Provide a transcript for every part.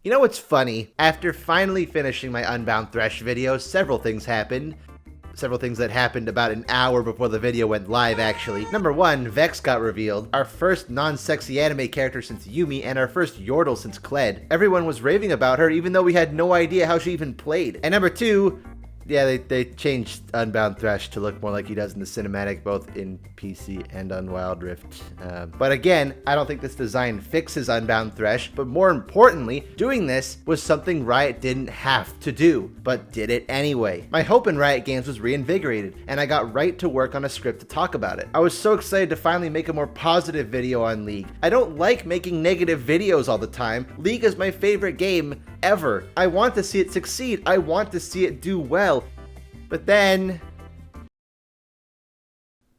You know what's funny? After finally finishing my Unbound Thresh video, several things happened. Several things that happened about an hour before the video went live, actually. Number one, Vex got revealed. Our first non-sexy anime character since Yumi, and our first Yordle since Kled. Everyone was raving about her, even though we had no idea how she even played. And number two, yeah, they changed Unbound Thresh to look more like he does in the cinematic, both in PC and on Wild Rift. But again, I don't think this design fixes Unbound Thresh, but more importantly, doing this was something Riot didn't have to do, but did it anyway. My hope in Riot Games was reinvigorated, and I got right to work on a script to talk about it. I was so excited to finally make a more positive video on League. I don't like making negative videos all the time. League is my favorite game ever. I want to see it succeed. I want to see it do well. But then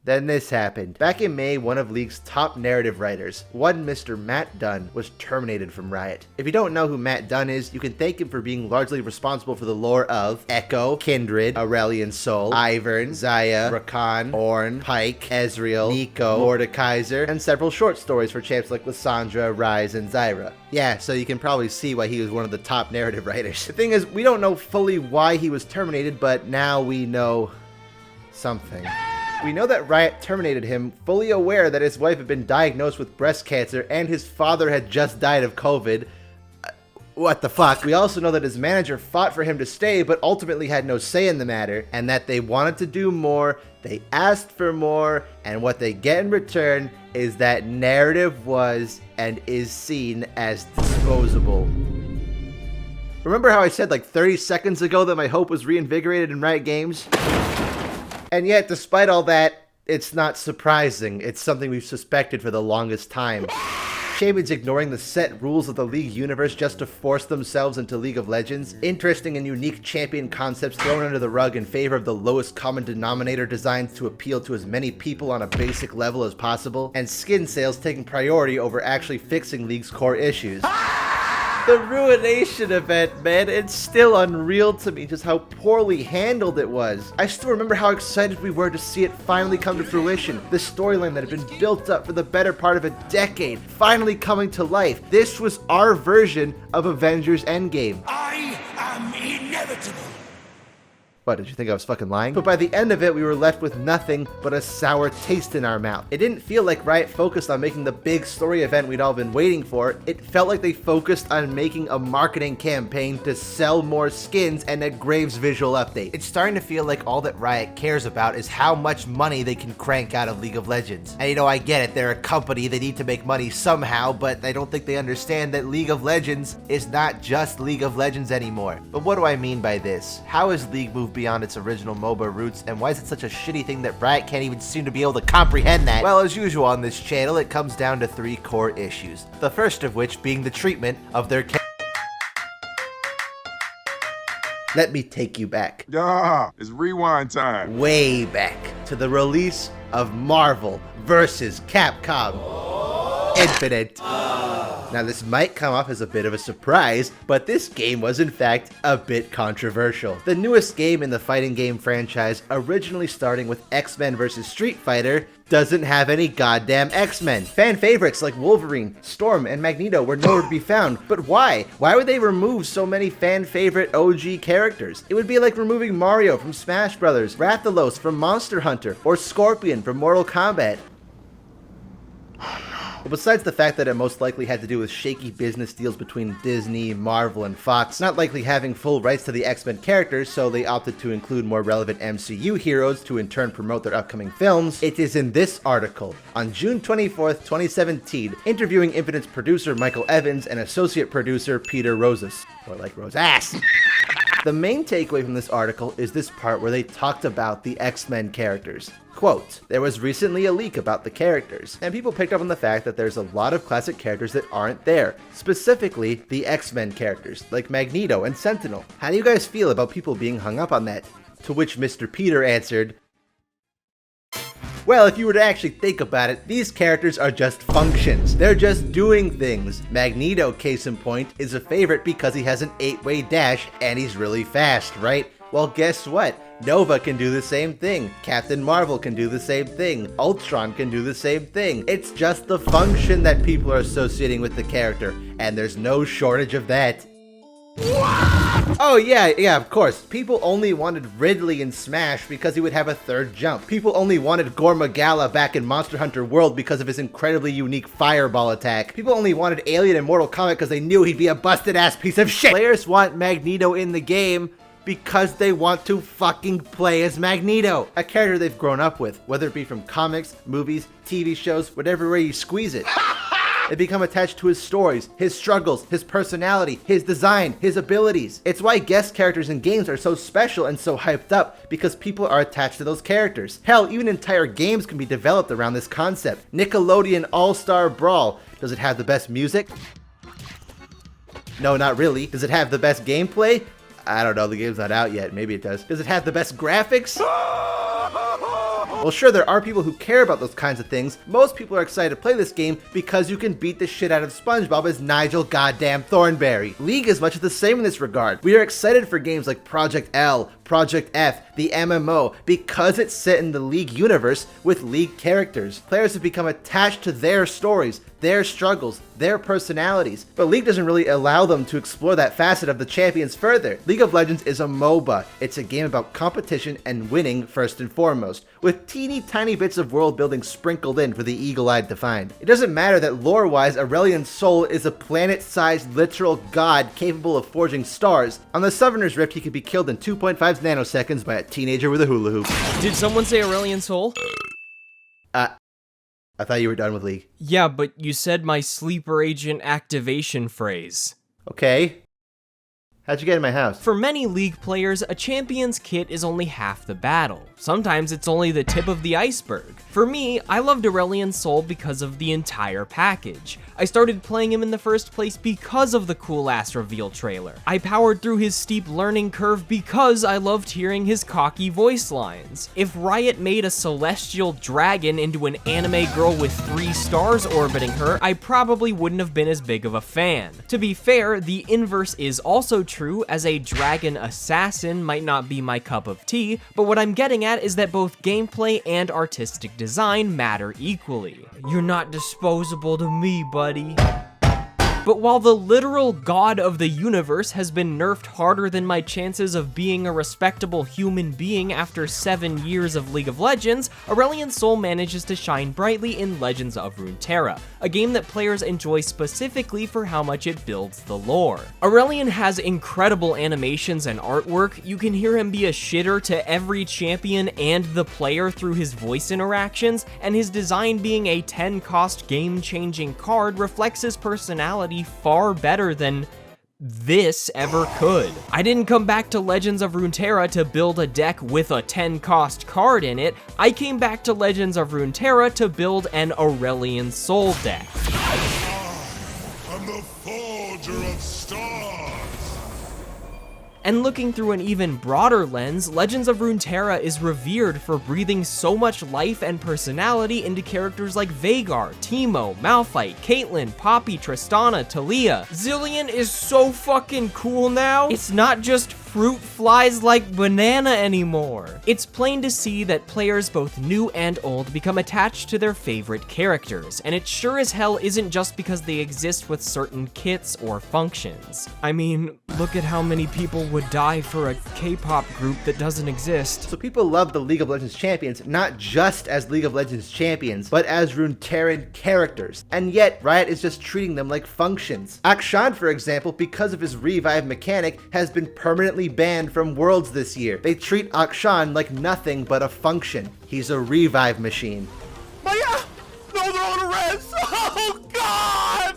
this happened. Back in May, one of League's top narrative writers, one Mr. Matt Dunn, was terminated from Riot. If you don't know who Matt Dunn is, you can thank him for being largely responsible for the lore of Echo, Kindred, Aurelion Sol, Ivern, Xayah, Rakan, Ornn, Pyke, Ezreal, Nico, Mordekaiser, and several short stories for champs like Lissandra, Ryze, and Zyra. Yeah, so you can probably see why he was one of the top narrative writers. The thing is, we don't know fully why he was terminated, but now we know something. We know that Riot terminated him, fully aware that his wife had been diagnosed with breast cancer and his father had just died of COVID. What the fuck? We also know that his manager fought for him to stay, but ultimately had no say in the matter, and that they wanted to do more, they asked for more, and what they get in return is that narrative was and is seen as disposable. Remember how I said like 30 seconds ago that my hope was reinvigorated in Riot Games? And yet, despite all that, it's not surprising. It's something we've suspected for the longest time. Shaman's ignoring the set rules of the League universe just to force themselves into League of Legends. Interesting and unique champion concepts thrown under the rug in favor of the lowest common denominator designs to appeal to as many people on a basic level as possible. And skin sales taking priority over actually fixing League's core issues. The Ruination event, man, it's still unreal to me just how poorly handled it was. I still remember how excited we were to see it finally come to fruition. The storyline that had been built up for the better part of a decade, finally coming to life. This was our version of Avengers Endgame. I am inevitable. What, did you think I was fucking lying? But by the end of it, we were left with nothing but a sour taste in our mouth. It didn't feel like Riot focused on making the big story event we'd all been waiting for. It felt like they focused on making a marketing campaign to sell more skins and a Graves visual update. It's starting to feel like all that Riot cares about is how much money they can crank out of League of Legends. And you know, I get it, they're a company, they need to make money somehow, but I don't think they understand that League of Legends is not just League of Legends anymore. But what do I mean by this? How has League moved beyond its original MOBA roots, and why is it such a shitty thing that Riot can't even seem to be able to comprehend that? Well, as usual on this channel, it comes down to three core issues. The first of which being the treatment of their Let me take you back. It's rewind time. Way back to the release of Marvel vs. Capcom Infinite. Now this might come off as a bit of a surprise, but this game was in fact a bit controversial. The newest game in the fighting game franchise, originally starting with X-Men vs. Street Fighter, doesn't have any goddamn X-Men. Fan favorites like Wolverine, Storm, and Magneto were nowhere to be found, but why? Why would they remove so many fan favorite OG characters? It would be like removing Mario from Smash Bros., Rathalos from Monster Hunter, or Scorpion from Mortal Kombat. But besides the fact that it most likely had to do with shaky business deals between Disney, Marvel, and Fox, not likely having full rights to the X-Men characters, so they opted to include more relevant MCU heroes to in turn promote their upcoming films, it is in this article, on June 24th, 2017, interviewing Infinite's producer Michael Evans and associate producer Peter Rosas, or like Rosas. The main takeaway from this article is this part where they talked about the X-Men characters. Quote, there was recently a leak about the characters, and people picked up on the fact that there's a lot of classic characters that aren't there, specifically the X-Men characters, like Magneto and Sentinel. How do you guys feel about people being hung up on that? To which Mr. Peter answered, well, if you were to actually think about it, these characters are just functions. They're just doing things. Magneto, case in point, is a favorite because he has an 8-way dash and he's really fast, right? Well, guess what? Nova can do the same thing. Captain Marvel can do the same thing. Ultron can do the same thing. It's just the function that people are associating with the character, and there's no shortage of that. Oh yeah, of course. People only wanted Ridley in Smash because he would have a third jump. People only wanted Gore Magala back in Monster Hunter World because of his incredibly unique fireball attack. People only wanted Alien in Mortal Kombat because they knew he'd be a busted ass piece of shit. Players want Magneto in the game because they want to fucking play as Magneto, a character they've grown up with, whether it be from comics, movies, TV shows, whatever way you squeeze it. They become attached to his stories, his struggles, his personality, his design, his abilities. It's why guest characters in games are so special and so hyped up, because people are attached to those characters. Hell, even entire games can be developed around this concept. Nickelodeon All-Star Brawl. Does it have the best music? No, not really. Does it have the best gameplay? I don't know, the game's not out yet. Maybe it does. Does it have the best graphics? Well, sure, there are people who care about those kinds of things. Most people are excited to play this game because you can beat the shit out of SpongeBob as Nigel goddamn Thornberry. League is much the same in this regard. We are excited for games like Project L, Project F, the MMO, because it's set in the League universe with League characters. Players have become attached to their stories, their struggles, their personalities, but League doesn't really allow them to explore that facet of the champions further. League of Legends is a MOBA. It's a game about competition and winning first and foremost, with teeny tiny bits of world building sprinkled in for the eagle-eyed to find. It doesn't matter that lore-wise Aurelion Sol is a planet-sized literal god capable of forging stars. On the Summoner's Rift he could be killed in 2.5 nanoseconds by a teenager with a hula hoop. Did someone say Aurelion Sol? I thought you were done with League. Yeah, but you said my sleeper agent activation phrase. Okay. How'd you get in my house? For many League players, a champion's kit is only half the battle. Sometimes it's only the tip of the iceberg. For me, I loved Aurelion Sol because of the entire package. I started playing him in the first place because of the cool-ass reveal trailer. I powered through his steep learning curve because I loved hearing his cocky voice lines. If Riot made a celestial dragon into an anime girl with 3 stars orbiting her, I probably wouldn't have been as big of a fan. To be fair, the inverse is also true, as a dragon assassin might not be my cup of tea, but what I'm getting at is that both gameplay and artistic design matter equally. You're not disposable to me, buddy. But while the literal god of the universe has been nerfed harder than my chances of being a respectable human being after 7 years of League of Legends, Aurelion Sol manages to shine brightly in Legends of Runeterra, a game that players enjoy specifically for how much it builds the lore. Aurelion has incredible animations and artwork. You can hear him be a shitter to every champion and the player through his voice interactions, and his design being a 10-cost game-changing card reflects his personality far better than this ever could. I didn't come back to Legends of Runeterra to build a deck with a 10-cost card in it. I came back to Legends of Runeterra to build an Aurelion Sol deck. I'm the forger of stars. And looking through an even broader lens, Legends of Runeterra is revered for breathing so much life and personality into characters like Veigar, Teemo, Malphite, Caitlyn, Poppy, Tristana, Talia. Zillion is so fucking cool now. It's not just fruit flies like banana anymore. It's plain to see that players both new and old become attached to their favorite characters, and it sure as hell isn't just because they exist with certain kits or functions. I mean, look at how many people would die for a K-pop group that doesn't exist. So people love the League of Legends champions, not just as League of Legends champions, but as Runeterran characters. And yet, Riot is just treating them like functions. Akshan, for example, because of his revive mechanic, has been permanently banned from Worlds this year. They treat Akshan like nothing but a function. He's a revive machine. Maya! No, they're on a res! Oh, God!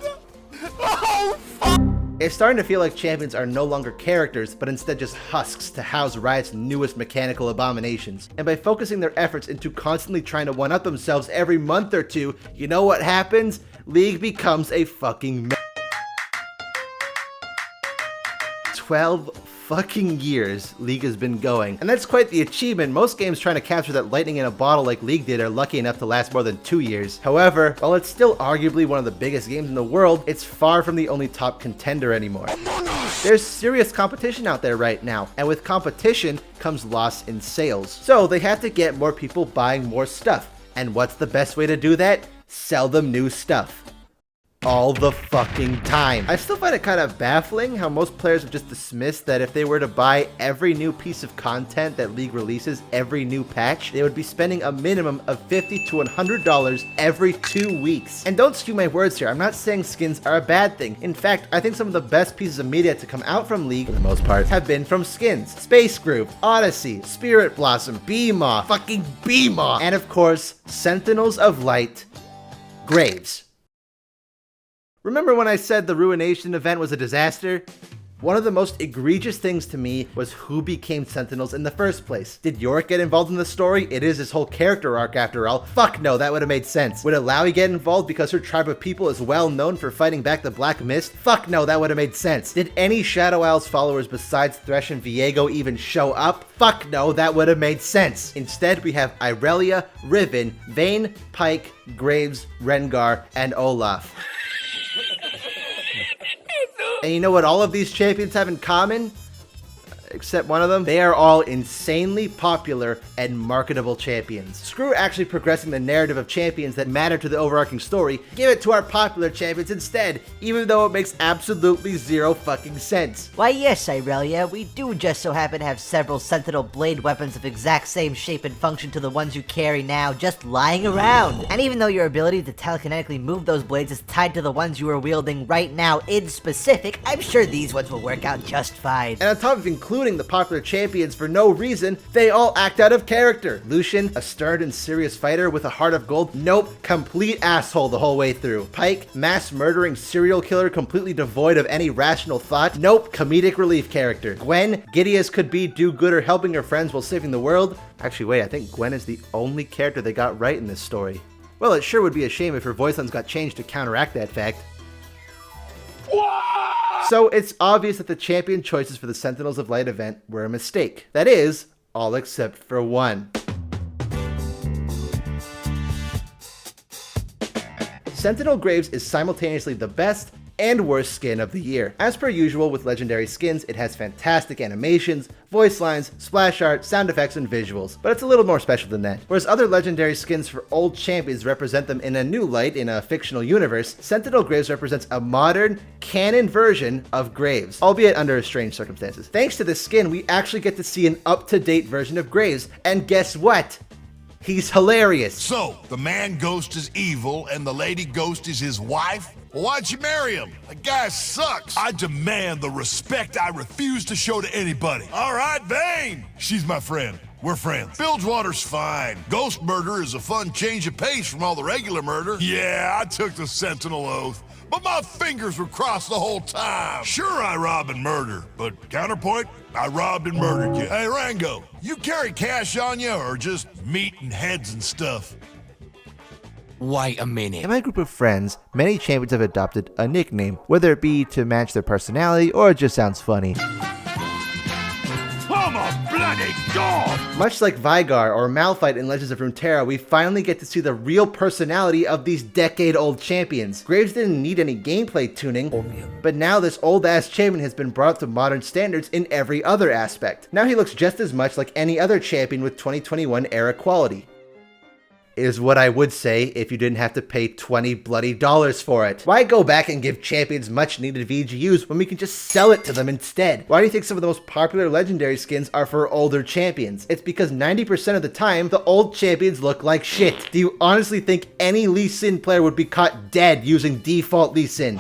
Oh, fuck! It's starting to feel like champions are no longer characters, but instead just husks to house Riot's newest mechanical abominations. And by focusing their efforts into constantly trying to one-up themselves every month or two, you know what happens? League becomes a fucking 12 fucking years League has been going, and that's quite the achievement. Most games trying to capture that lightning in a bottle like League did are lucky enough to last more than 2 years. However, while it's still arguably one of the biggest games in the world, it's far from the only top contender anymore. There's serious competition out there right now, and with competition comes loss in sales. So they have to get more people buying more stuff. And what's the best way to do that? Sell them new stuff. all the fucking time. I still find it kind of baffling how most players have just dismissed that if they were to buy every new piece of content that League releases every new patch, they would be spending a minimum of $50 to $100 every 2 weeks. And don't skew my words here, I'm not saying skins are a bad thing. In fact, I think some of the best pieces of media to come out from League, for the most part, have been from skins. Space Group, Odyssey, Spirit Blossom, Beemaw, fucking Beemaw, and of course, Sentinels of Light, Graves. Remember when I said the Ruination event was a disaster? One of the most egregious things to me was who became Sentinels in the first place. Did Yorick get involved in the story? It is his whole character arc after all. Fuck no, that would have made sense. Would Alawi get involved because her tribe of people is well known for fighting back the Black Mist? Fuck no, that would have made sense. Did any Shadow Isles followers besides Thresh and Viego even show up? Fuck no, that would have made sense. Instead, we have Irelia, Riven, Vayne, Pyke, Graves, Rengar, and Olaf. And you know what all of these champions have in common? Except one of them, they are all insanely popular and marketable champions. Screw actually progressing the narrative of champions that matter to the overarching story, give it to our popular champions instead, even though it makes absolutely zero fucking sense. Why yes, Irelia, we do just so happen to have several Sentinel blade weapons of exact same shape and function to the ones you carry now, just lying around. And even though your ability to telekinetically move those blades is tied to the ones you are wielding right now in specific, I'm sure these ones will work out just fine. And on top of including the popular champions for no reason, they all act out of character. Lucian, a stern and serious fighter with a heart of gold, nope, complete asshole the whole way through. Pyke, mass murdering serial killer completely devoid of any rational thought, nope, comedic relief character. Gwen, giddy as could be, do-gooder helping her friends while saving the world. Actually wait, I think Gwen is the only character they got right in this story. Well, it sure would be a shame if her voice lines got changed to counteract that fact. So it's obvious that the champion choices for the Sentinels of Light event were a mistake. That is, all except for one. Sentinel Graves is simultaneously the best and worst skin of the year. As per usual with legendary skins, it has fantastic animations, voice lines, splash art, sound effects, and visuals, but it's a little more special than that. Whereas other legendary skins for old champions represent them in a new light in a fictional universe, Sentinel Graves represents a modern, canon version of Graves, albeit under strange circumstances. Thanks to this skin, we actually get to see an up-to-date version of Graves, and guess what? He's hilarious. So, the man ghost is evil and the lady ghost is his wife? Well, why'd you marry him? That guy sucks. I demand the respect I refuse to show to anybody. All right, Vayne. She's my friend. We're friends. Bilgewater's fine. Ghost murder is a fun change of pace from all the regular murder. Yeah, I took the Sentinel oath, but my fingers were crossed the whole time. Sure, I rob and murder, but counterpoint, I robbed and murdered you. Hey, Rango, you carry cash on you or just meat and heads and stuff? Wait a minute. In my group of friends, many champions have adopted a nickname, whether it be to match their personality or it just sounds funny. I'm a bloody god! Much like Veigar or Malphite in Legends of Runeterra, we finally get to see the real personality of these decade-old champions. Graves didn't need any gameplay tuning, but now this old-ass champion has been brought up to modern standards in every other aspect. Now he looks just as much like any other champion with 2021 era quality. Is what I would say if you didn't have to pay $20 bloody for it. Why go back and give champions much needed VGUs when we can just sell it to them instead? Why do you think some of the most popular legendary skins are for older champions? It's because 90% of the time, the old champions look like shit. Do you honestly think any Lee Sin player would be caught dead using default Lee Sin?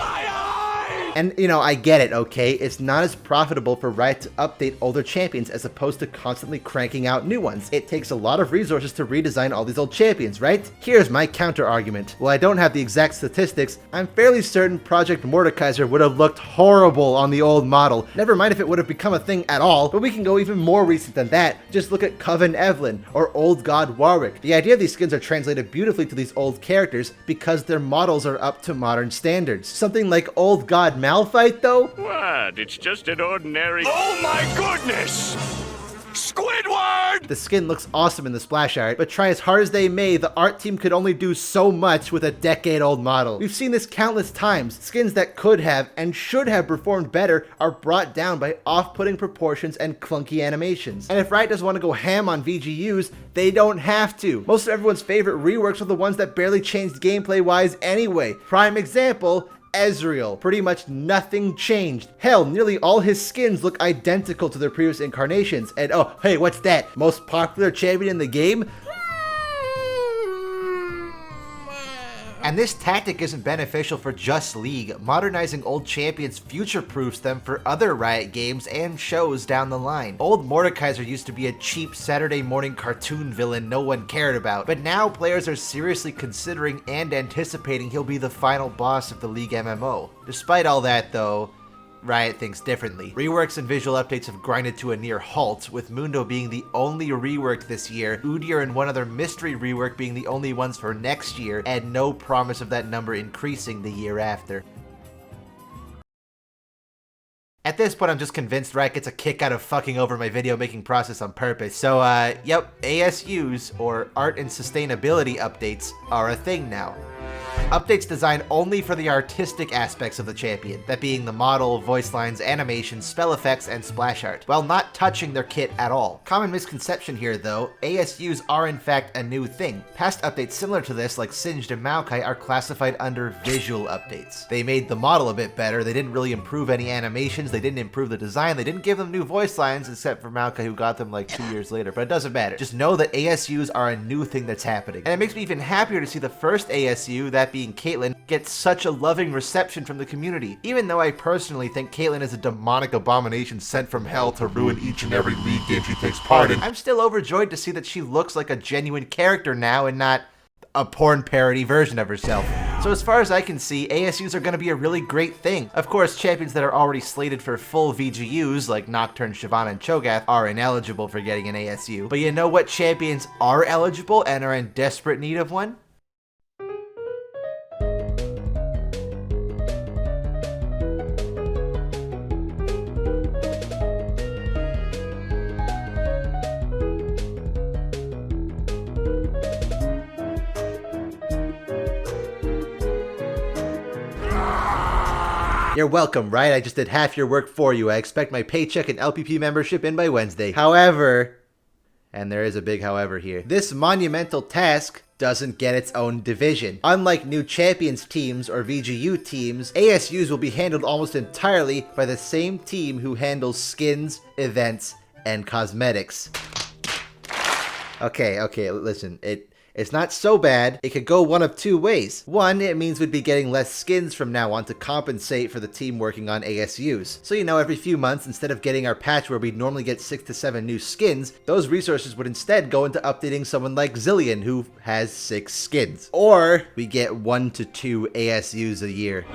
And, you know, I get it, okay? It's not as profitable for Riot to update older champions as opposed to constantly cranking out new ones. It takes a lot of resources to redesign all these old champions, right? Here's my counter argument. While I don't have the exact statistics, I'm fairly certain Project Mordekaiser would have looked horrible on the old model. Never mind if it would have become a thing at all, but we can go even more recent than that. Just look at Coven Evelyn or Old God Warwick. The idea of these skins are translated beautifully to these old characters because their models are up to modern standards. Something like Old God Malphite, though? What? It's just an ordinary... Oh my goodness! Squidward! The skin looks awesome in the splash art, but try as hard as they may, the art team could only do so much with a decade-old model. We've seen this countless times. Skins that could have and should have performed better are brought down by off-putting proportions and clunky animations. And if Riot doesn't want to go ham on VGUs, they don't have to. Most of everyone's favorite reworks are the ones that barely changed gameplay-wise anyway. Prime example, Ezreal. Pretty much nothing changed. Hell, nearly all his skins look identical to their previous incarnations. And oh, hey, what's that? Most popular champion in the game? And this tactic isn't beneficial for just League. Modernizing old champions future-proofs them for other Riot games and shows down the line. Old Mordekaiser used to be a cheap Saturday morning cartoon villain no one cared about, but now players are seriously considering and anticipating he'll be the final boss of the League MMO. Despite all that though, Riot thinks differently. Reworks and visual updates have grinded to a near halt, with Mundo being the only rework this year, Udyr and one other mystery rework being the only ones for next year, and no promise of that number increasing the year after. At this point, I'm just convinced Riot gets a kick out of fucking over my video making process on purpose. So, yep, ASUs, or Art and Sustainability Updates, are a thing now. Updates designed only for the artistic aspects of the champion, that being the model, voice lines, animations, spell effects, and splash art, while not touching their kit at all. Common misconception here though, ASUs are in fact a new thing. Past updates similar to this, like Singed and Maokai, are classified under visual updates. They made the model a bit better, they didn't really improve any animations, they didn't improve the design, they didn't give them new voice lines, except for Maokai who got them like 2 years later, but it doesn't matter. Just know that ASUs are a new thing that's happening. And it makes me even happier to see the first ASU, that being Caitlyn, gets such a loving reception from the community. Even though I personally think Caitlyn is a demonic abomination sent from hell to ruin each and every League game she takes part in, I'm still overjoyed to see that she looks like a genuine character now and not a porn parody version of herself. So as far as I can see, ASUs are going to be a really great thing. Of course, champions that are already slated for full VGUs, like Nocturne, Shyvana, and Cho'Gath, are ineligible for getting an ASU. But you know what champions are eligible and are in desperate need of one? You're welcome, right? I just did half your work for you. I expect my paycheck and LPP membership in by Wednesday. However, and there is a big however here, this monumental task doesn't get its own division. Unlike new champions teams or VGU teams, ASUs will be handled almost entirely by the same team who handles skins, events, and cosmetics. Okay, listen, it's not so bad. It could go one of two ways. One, it means we'd be getting less skins from now on to compensate for the team working on ASUs. So you know, every few months, instead of getting our patch where we'd normally get 6 to 7 new skins, those resources would instead go into updating someone like Zillion, who has 6 skins. Or we get 1 to 2 ASUs a year.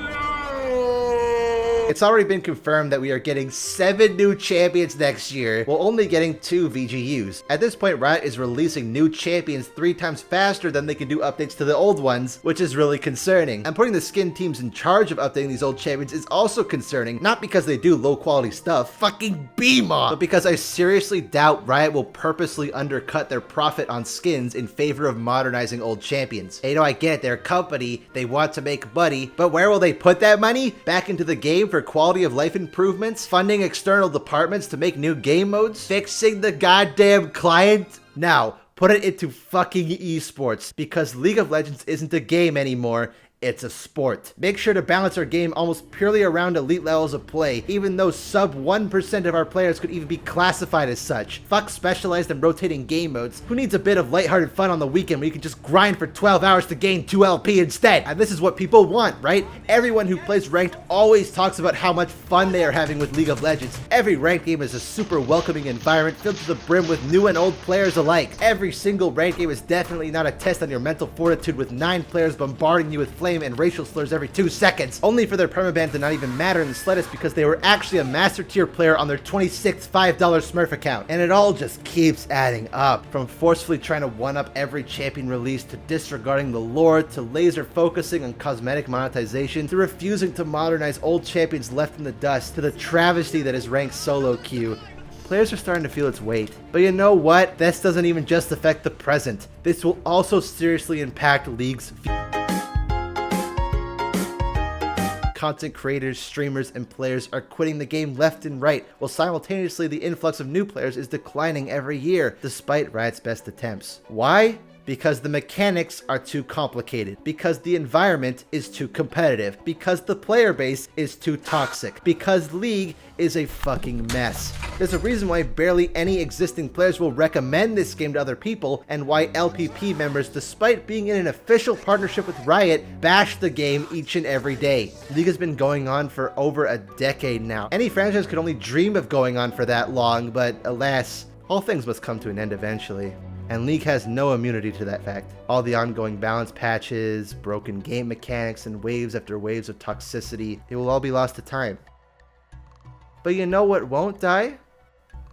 It's already been confirmed that we are getting 7 new champions next year, while only getting 2 VGUs. At this point, Riot is releasing new champions 3 times faster than they can do updates to the old ones, which is really concerning. And putting the skin teams in charge of updating these old champions is also concerning, not because they do low quality stuff, fucking BMOB, but because I seriously doubt Riot will purposely undercut their profit on skins in favor of modernizing old champions. And, you know, I get it, they're a company, they want to make money, but where will they put that money? Back into the game for quality of life improvements, funding external departments to make new game modes, fixing the goddamn client? Now, put it into fucking esports, because League of Legends isn't a game anymore, it's a sport. Make sure to balance our game almost purely around elite levels of play, even though sub 1% of our players could even be classified as such. Fuck specialized and rotating game modes. Who needs a bit of lighthearted fun on the weekend when you can just grind for 12 hours to gain 2 LP instead? And this is what people want, right? Everyone who plays ranked always talks about how much fun they are having with League of Legends. Every ranked game is a super welcoming environment filled to the brim with new and old players alike. Every single ranked game is definitely not a test on your mental fortitude with 9 players bombarding you with flame and racial slurs every 2 seconds, only for their permaban to not even matter in the slightest because they were actually a master tier player on their 26th $5 Smurf account. And it all just keeps adding up. From forcefully trying to one-up every champion release, to disregarding the lore, to laser focusing on cosmetic monetization, to refusing to modernize old champions left in the dust, to the travesty that is ranked solo queue. players are starting to feel its weight. But you know what? This doesn't even just affect the present. This will also seriously impact League's content creators, streamers, and players are quitting the game left and right, while simultaneously the influx of new players is declining every year, despite Riot's best attempts. Why? Because the mechanics are too complicated, because the environment is too competitive, because the player base is too toxic, because League is a fucking mess. There's a reason why barely any existing players will recommend this game to other people, and why LPP members, despite being in an official partnership with Riot, bash the game each and every day. League has been going on for over a decade now. Any franchise could only dream of going on for that long, but alas, all things must come to an end eventually. And League has no immunity to that fact. All the ongoing balance patches, broken game mechanics, and waves after waves of toxicity, it will all be lost to time. But you know what won't die?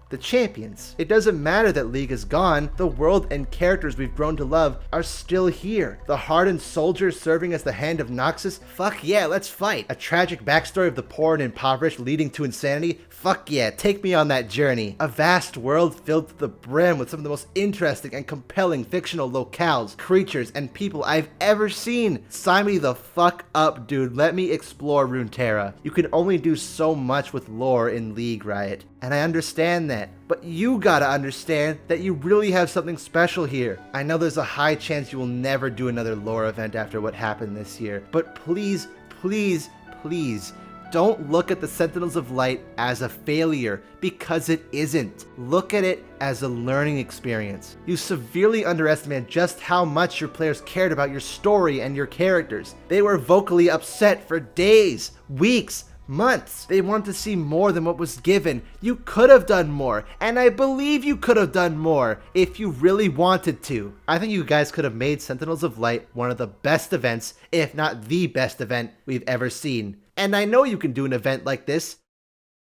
The champions. It doesn't matter that League is gone, the world and characters we've grown to love are still here. The hardened soldiers serving as the hand of Noxus? Fuck yeah, let's fight. A tragic backstory of the poor and impoverished leading to insanity? Fuck yeah, take me on that journey. A vast world filled to the brim with some of the most interesting and compelling fictional locales, creatures, and people I've ever seen. Sign me the fuck up, dude. Let me explore Runeterra. You can only do so much with lore in League, Riot. And I understand that. But you gotta understand that you really have something special here. I know there's a high chance you will never do another lore event after what happened this year. But please, please, please, don't look at the Sentinels of Light as a failure, because it isn't. Look at it as a learning experience. You severely underestimated just how much your players cared about your story and your characters. They were vocally upset for days, weeks, months. They wanted to see more than what was given. You could have done more, and I believe you could have done more if you really wanted to. I think you guys could have made Sentinels of Light one of the best events, if not the best event we've ever seen. And I know you can do an event like this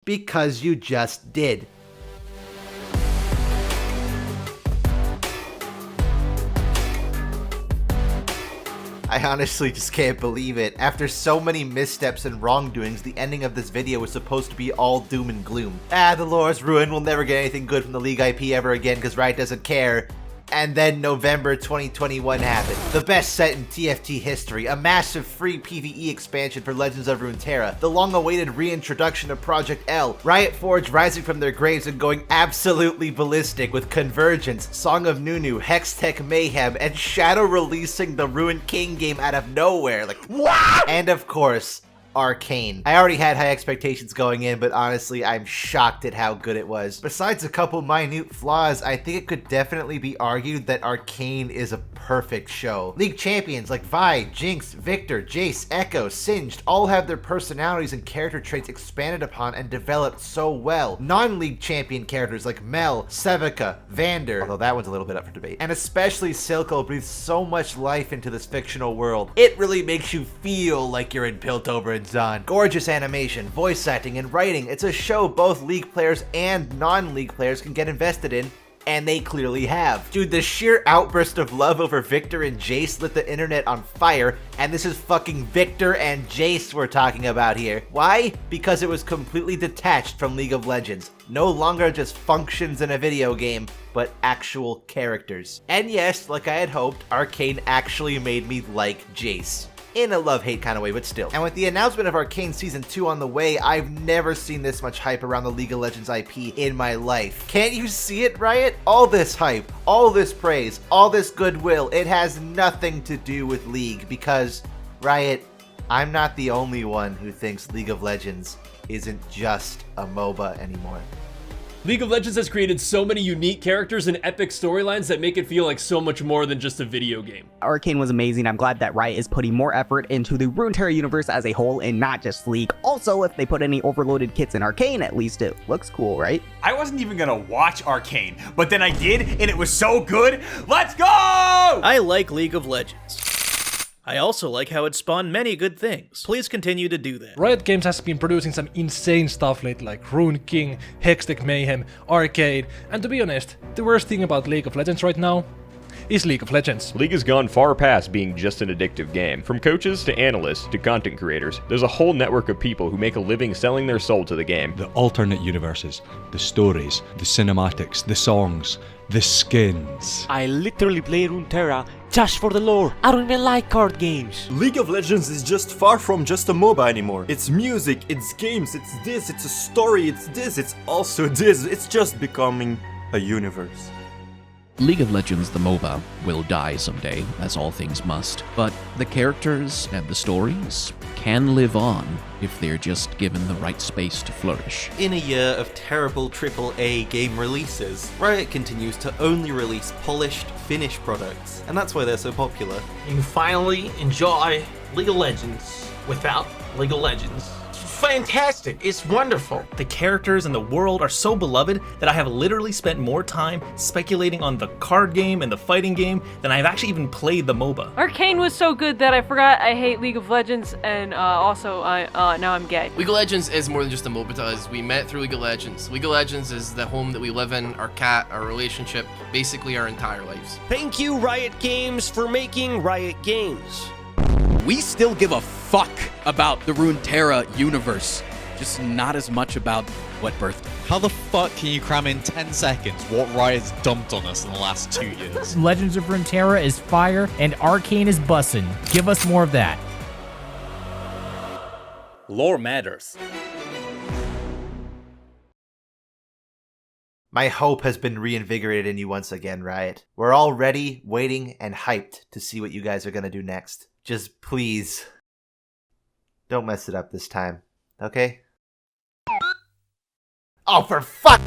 because you just did. I honestly just can't believe it. After so many missteps and wrongdoings, the ending of this video was supposed to be all doom and gloom. The lore is ruined, we'll never get anything good from the League IP ever again because Riot doesn't care. And then November 2021 happened. The best set in TFT history, a massive free PvE expansion for Legends of Runeterra, the long-awaited reintroduction of Project L, Riot Forge rising from their graves and going absolutely ballistic with Convergence, Song of Nunu, Hextech Mayhem, and Shadow releasing the Ruined King game out of nowhere. Like, what? And of course, Arcane. I already had high expectations going in, but honestly, I'm shocked at how good it was. Besides a couple minute flaws, I think it could definitely be argued that Arcane is a perfect show. League champions like Vi, Jinx, Victor, Jace, Echo, Singed all have their personalities and character traits expanded upon and developed so well. Non-League champion characters like Mel, Sevica, Vander, although that one's a little bit up for debate, and especially Silco breathe so much life into this fictional world. It really makes you feel like you're in Piltover and Zon. Gorgeous animation, voice acting, and writing. It's a show both League players and non-League players can get invested in, and they clearly have. Dude, the sheer outburst of love over Victor and Jace lit the internet on fire, and this is fucking Victor and Jace we're talking about here. Why? Because it was completely detached from League of Legends. No longer just functions in a video game, but actual characters. And yes, like I had hoped, Arcane actually made me like Jace. In a love-hate kind of way, but still. And with the announcement of Arcane Season 2 on the way, I've never seen this much hype around the League of Legends IP in my life. Can't you see it, Riot? All this hype, all this praise, all this goodwill, it has nothing to do with League because, Riot, I'm not the only one who thinks League of Legends isn't just a MOBA anymore. League of Legends has created so many unique characters and epic storylines that make it feel like so much more than just a video game. Arcane was amazing. I'm glad that Riot is putting more effort into the Runeterra universe as a whole and not just League. Also, if they put any overloaded kits in Arcane, at least it looks cool, right? I wasn't even gonna watch Arcane, but then I did, and it was so good. Let's go! I like League of Legends. I also like how it spawned many good things. Please continue to do that. Riot Games has been producing some insane stuff lately, like Rune King, Hextech Mayhem, Arcane, and to be honest, the worst thing about League of Legends right now? is League of Legends. League has gone far past being just an addictive game. From coaches to analysts to content creators, there's a whole network of people who make a living selling their soul to the game. The alternate universes, the stories, the cinematics, the songs, the skins. I literally play Runeterra just for the lore. I don't even like card games. League of Legends is just far from just a MOBA anymore. It's music, it's games, it's this, it's a story, it's this, it's also this. It's just becoming a universe. League of Legends, the MOBA, will die someday, as all things must, but the characters and the stories can live on if they're just given the right space to flourish. In a year of terrible AAA game releases, Riot continues to only release polished, finished products, and that's why they're so popular. You can finally enjoy League of Legends without League of Legends. Fantastic, it's wonderful. The characters and the world are so beloved that I have literally spent more time speculating on the card game and the fighting game than I've actually even played the MOBA. Arcane was so good that I forgot I hate League of Legends, and also now I'm gay. League of Legends is more than just a MOBA to us. We met through League of Legends. League of Legends is the home that we live in, our cat, our relationship, basically our entire lives. Thank you, Riot Games, for making Riot Games. We still give a fuck about the Runeterra universe, just not as much about what birthed it. How the fuck can you cram in 10 seconds what Riot's dumped on us in the last 2 years? Legends of Runeterra is fire, and Arcane is bussin'. Give us more of that. Lore matters. My hope has been reinvigorated in you once again, Riot. We're all ready, waiting, and hyped to see what you guys are gonna do next. Just please, don't mess it up this time, okay? Oh, for fuck!